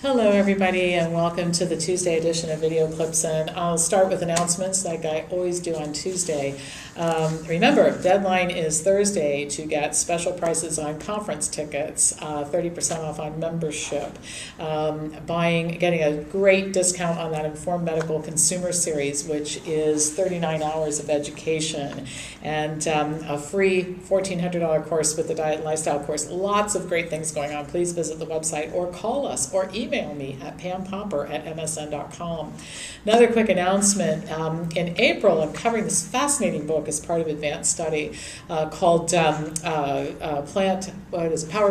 Hello everybody and welcome to the Tuesday edition of Video Clips, and I'll start with announcements like I always do on Tuesday. Remember, deadline is Thursday to get special prices on conference tickets, 30% off on membership, getting a great discount on that Informed Medical Consumer Series, which is 39 hours of education, and a free $1,400 course with the Diet and Lifestyle course. Lots of great things going on. Please visit the website or call us or email me at pampopper@msn.com. Another quick announcement. In April, I'm covering this fascinating book as part of Advanced Study called Powered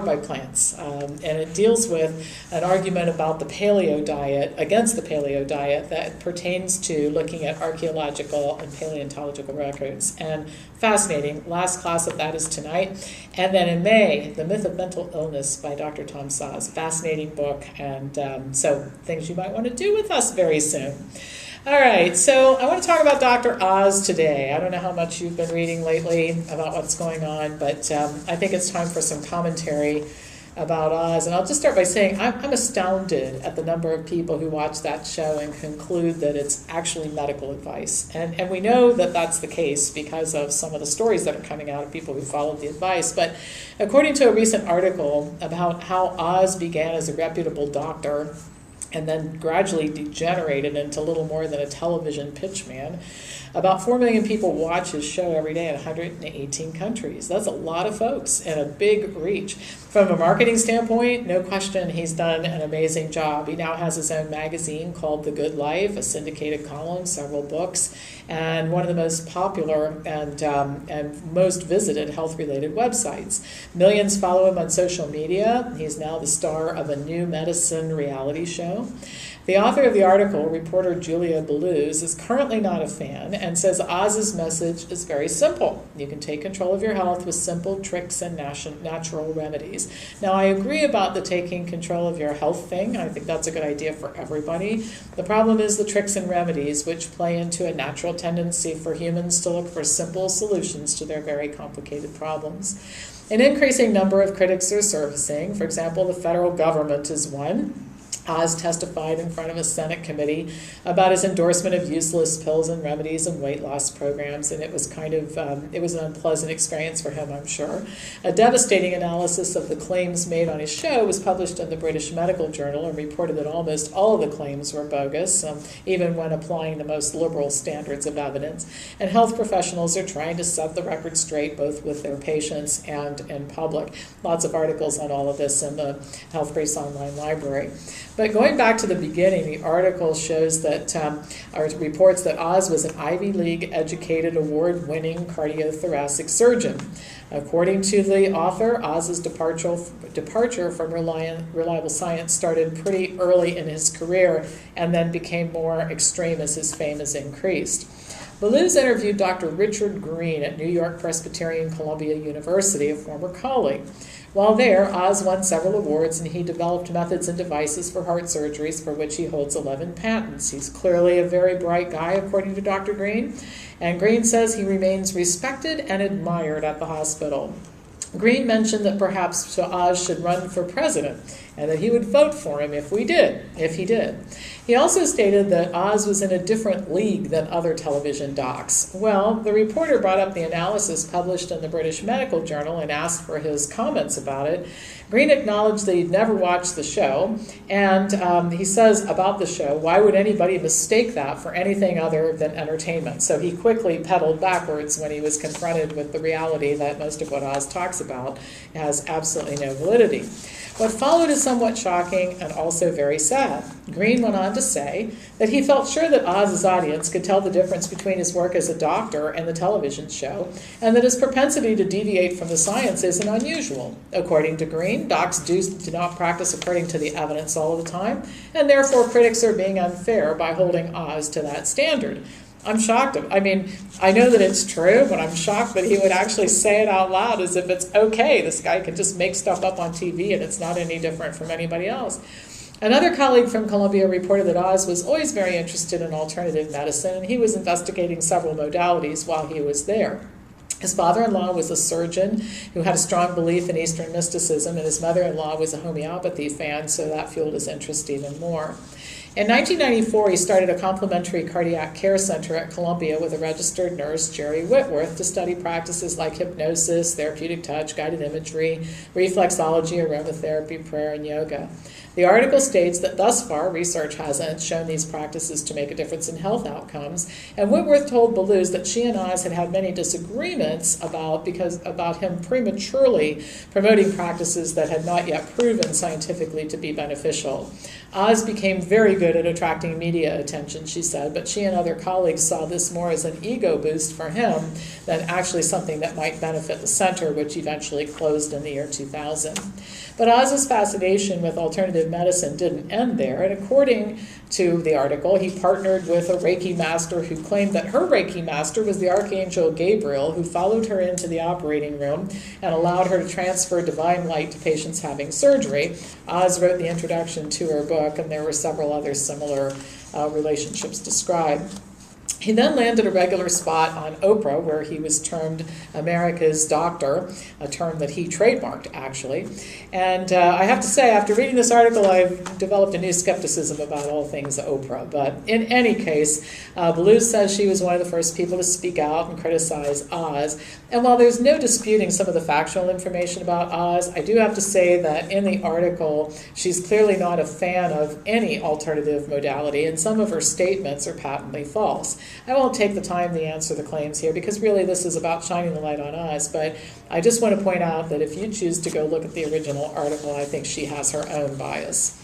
by Plants. And it deals with an argument about the paleo diet, against the paleo diet, that pertains to looking at archaeological and paleontological records. And fascinating. Last class of that is tonight. And then in May, The Myth of Mental Illness by Dr. Tom Saz. Fascinating book, and so things you might want to do with us very soon. All right, so I want to talk about Dr. Oz today. I don't know how much you've been reading lately about what's going on, but I think it's time for some commentary about Oz. And I'll just start by saying I'm astounded at the number of people who watch that show and conclude that it's actually medical advice. And we know that that's the case because of some of the stories that are coming out of people who followed the advice. But according to a recent article about how Oz began as a reputable doctor and then gradually degenerated into little more than a television pitchman, about 4 million people watch his show every day in 118 countries. That's a lot of folks and a big reach. From a marketing standpoint, no question he's done an amazing job. He now has his own magazine called The Good Life, a syndicated column, several books, and one of the most popular and most visited health-related websites. Millions follow him on social media. He's now the star of a new medicine reality show. The author of the article, reporter Julia Belluz, is currently not a fan and says Oz's message is very simple. You can take control of your health with simple tricks and natural remedies. Now, I agree about the taking control of your health thing. I think that's a good idea for everybody. The problem is the tricks and remedies, which play into a natural tendency for humans to look for simple solutions to their very complicated problems. An increasing number of critics are surfacing. For example, the federal government is one. Oz testified in front of a Senate committee about his endorsement of useless pills and remedies and weight loss programs, and it was it was an unpleasant experience for him, I'm sure. A devastating analysis of the claims made on his show was published in the British Medical Journal and reported that almost all of the claims were bogus, even when applying the most liberal standards of evidence. And health professionals are trying to set the record straight, both with their patients and in public. Lots of articles on all of this in the Health Briefs online library. But going back to the beginning, the article shows that, or reports that Oz was an Ivy League educated, award-winning cardiothoracic surgeon. According to the author, Oz's departure from reliable science started pretty early in his career and then became more extreme as his fame has increased. Belluz interviewed Dr. Richard Green at New York Presbyterian Columbia University, a former colleague. While there, Oz won several awards, and he developed methods and devices for heart surgeries for which he holds 11 patents. He's clearly a very bright guy, according to Dr. Green, and Green says he remains respected and admired at the hospital. Green mentioned that perhaps Oz should run for president and that he would vote for him if he did. He also stated that Oz was in a different league than other television docs. Well, the reporter brought up the analysis published in the British Medical Journal and asked for his comments about it. Green acknowledged that he'd never watched the show, and he says about the show, why would anybody mistake that for anything other than entertainment? So he quickly pedaled backwards when he was confronted with the reality that most of what Oz talks about has absolutely no validity. What followed is somewhat shocking and also very sad. Green went on to say that he felt sure that Oz's audience could tell the difference between his work as a doctor and the television show, and that his propensity to deviate from the science isn't unusual. According to Green, docs do not practice according to the evidence all the time, and therefore critics are being unfair by holding Oz to that standard. I'm shocked. I mean, I know that it's true, but I'm shocked that he would actually say it out loud as if it's okay. This guy can just make stuff up on TV and it's not any different from anybody else. Another colleague from Columbia reported that Oz was always very interested in alternative medicine, and he was investigating several modalities while he was there. His father-in-law was a surgeon who had a strong belief in Eastern mysticism, and his mother-in-law was a homeopathy fan, so that fueled his interest even more. In 1994, he started a complementary cardiac care center at Columbia with a registered nurse, Jerry Whitworth, to study practices like hypnosis, therapeutic touch, guided imagery, reflexology, aromatherapy, prayer, and yoga. The article states that thus far, research hasn't shown these practices to make a difference in health outcomes, and Whitworth told Bellew's that she and Oz had had many disagreements about him prematurely promoting practices that had not yet proven scientifically to be beneficial. Oz became very good at attracting media attention, she said, but she and other colleagues saw this more as an ego boost for him than actually something that might benefit the center, which eventually closed in the year 2000. But Oz's fascination with alternative medicine didn't end there, and according to the article, he partnered with a Reiki master who claimed that her Reiki master was the Archangel Gabriel, who followed her into the operating room and allowed her to transfer divine light to patients having surgery. Oz wrote the introduction to her book, and there were several other similar relationships described. He then landed a regular spot on Oprah, where he was termed America's doctor, a term that he trademarked, actually. And I have to say, after reading this article, I've developed a new skepticism about all things Oprah. But in any case, Bellew says she was one of the first people to speak out and criticize Oz. And while there's no disputing some of the factual information about Oz, I do have to say that in the article, she's clearly not a fan of any alternative modality, and some of her statements are patently false. I won't take the time to answer the claims here because really this is about shining the light on Oz, but I just want to point out that if you choose to go look at the original article, I think she has her own bias.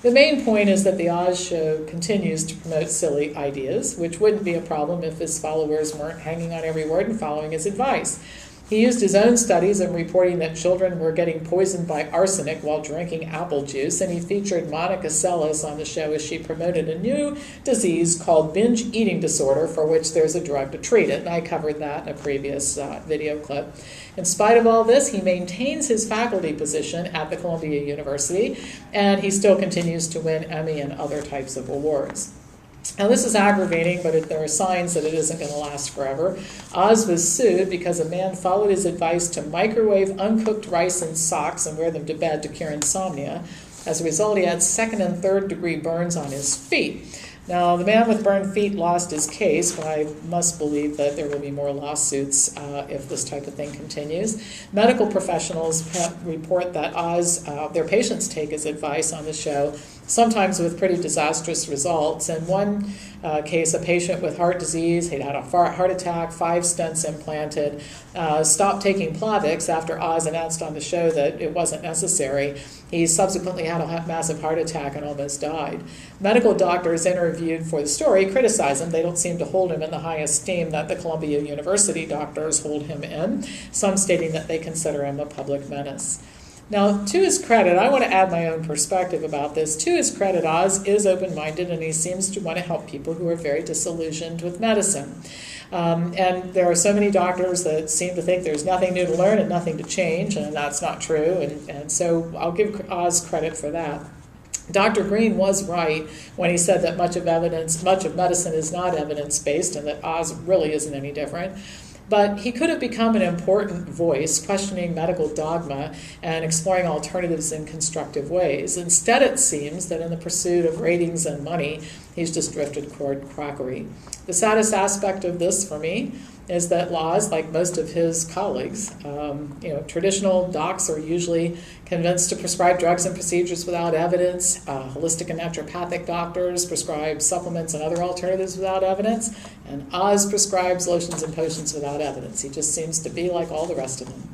The main point is that the Oz show continues to promote silly ideas, which wouldn't be a problem if his followers weren't hanging on every word and following his advice. He used his own studies in reporting that children were getting poisoned by arsenic while drinking apple juice, and he featured Monica Seles on the show as she promoted a new disease called binge eating disorder, for which there's a drug to treat it, and I covered that in a previous video clip. In spite of all this, he maintains his faculty position at the Columbia University, and he still continues to win Emmy and other types of awards. Now this is aggravating, but there are signs that it isn't going to last forever. Oz was sued because a man followed his advice to microwave uncooked rice in socks and wear them to bed to cure insomnia. As a result, he had second and third degree burns on his feet. Now, the man with burned feet lost his case, but I must believe that there will be more lawsuits if this type of thing continues. Medical professionals report that Oz, their patients take his advice on the show, sometimes with pretty disastrous results. In one case, a patient with heart disease, he'd had a heart attack, 5 stents implanted, stopped taking Plavix after Oz announced on the show that it wasn't necessary. He subsequently had a massive heart attack and almost died. Medical doctors interviewed for the story criticize him. They don't seem to hold him in the high esteem that the Columbia University doctors hold him in, some stating that they consider him a public menace. Now, to his credit, I want to add my own perspective about this. To his credit, Oz is open-minded, and he seems to want to help people who are very disillusioned with medicine. And there are so many doctors that seem to think there's nothing new to learn and nothing to change, and that's not true. And so I'll give Oz credit for that. Dr. Green was right when he said that much of medicine is not evidence-based and that Oz really isn't any different. But he could have become an important voice, questioning medical dogma and exploring alternatives in constructive ways. Instead, it seems that in the pursuit of ratings and money, he's just drifted toward quackery. The saddest aspect of this for me is that Oz, like most of his colleagues, traditional docs are usually convinced to prescribe drugs and procedures without evidence. Holistic and naturopathic doctors prescribe supplements and other alternatives without evidence. And Oz prescribes lotions and potions without evidence. He just seems to be like all the rest of them.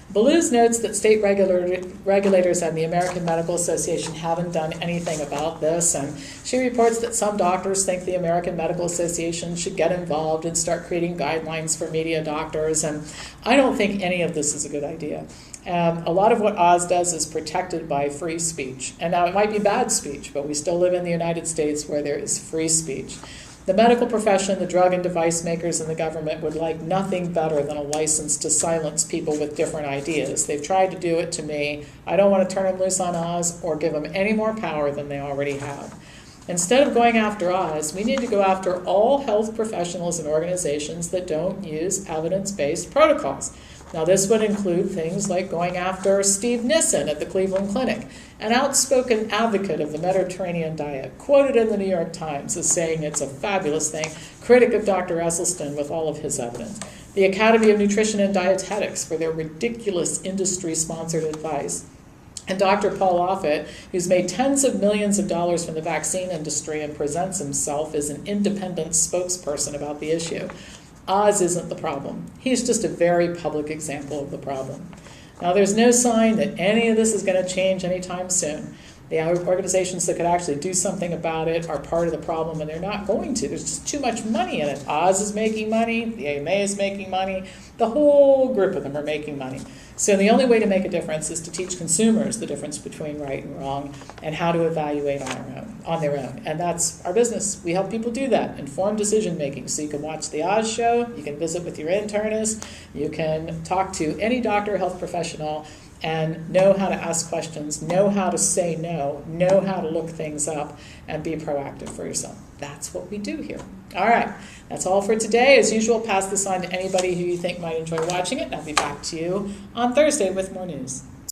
Bellew's notes that state regulators and the American Medical Association haven't done anything about this, and she reports that some doctors think the American Medical Association should get involved and start creating guidelines for media doctors, and I don't think any of this is a good idea. A lot of what Oz does is protected by free speech, and now it might be bad speech, but we still live in the United States where there is free speech. The medical profession, the drug and device makers, and the government would like nothing better than a license to silence people with different ideas. They've tried to do it to me. I don't want to turn them loose on Oz or give them any more power than they already have. Instead of going after Oz, we need to go after all health professionals and organizations that don't use evidence-based protocols. Now, this would include things like going after Steve Nissen at the Cleveland Clinic, an outspoken advocate of the Mediterranean diet, quoted in the New York Times as saying it's a fabulous thing, critic of Dr. Esselstyn with all of his evidence. The Academy of Nutrition and Dietetics for their ridiculous industry-sponsored advice. And Dr. Paul Offit, who's made tens of millions of dollars from the vaccine industry and presents himself as an independent spokesperson about the issue. Oz isn't the problem. He's just a very public example of the problem. Now, there's no sign that any of this is going to change anytime soon. The organizations that could actually do something about it are part of the problem, and they're not going to. There's just too much money in it. Oz is making money, the AMA is making money, the whole group of them are making money. So the only way to make a difference is to teach consumers the difference between right and wrong and how to evaluate on their own. And that's our business. We help people do that, informed decision making. So you can watch the Oz show, you can visit with your internist, you can talk to any doctor or health professional and know how to ask questions, know how to say no, know how to look things up, and be proactive for yourself. That's what we do here. All right, that's all for today. As usual, pass this on to anybody who you think might enjoy watching it, and I'll be back to you on Thursday with more news.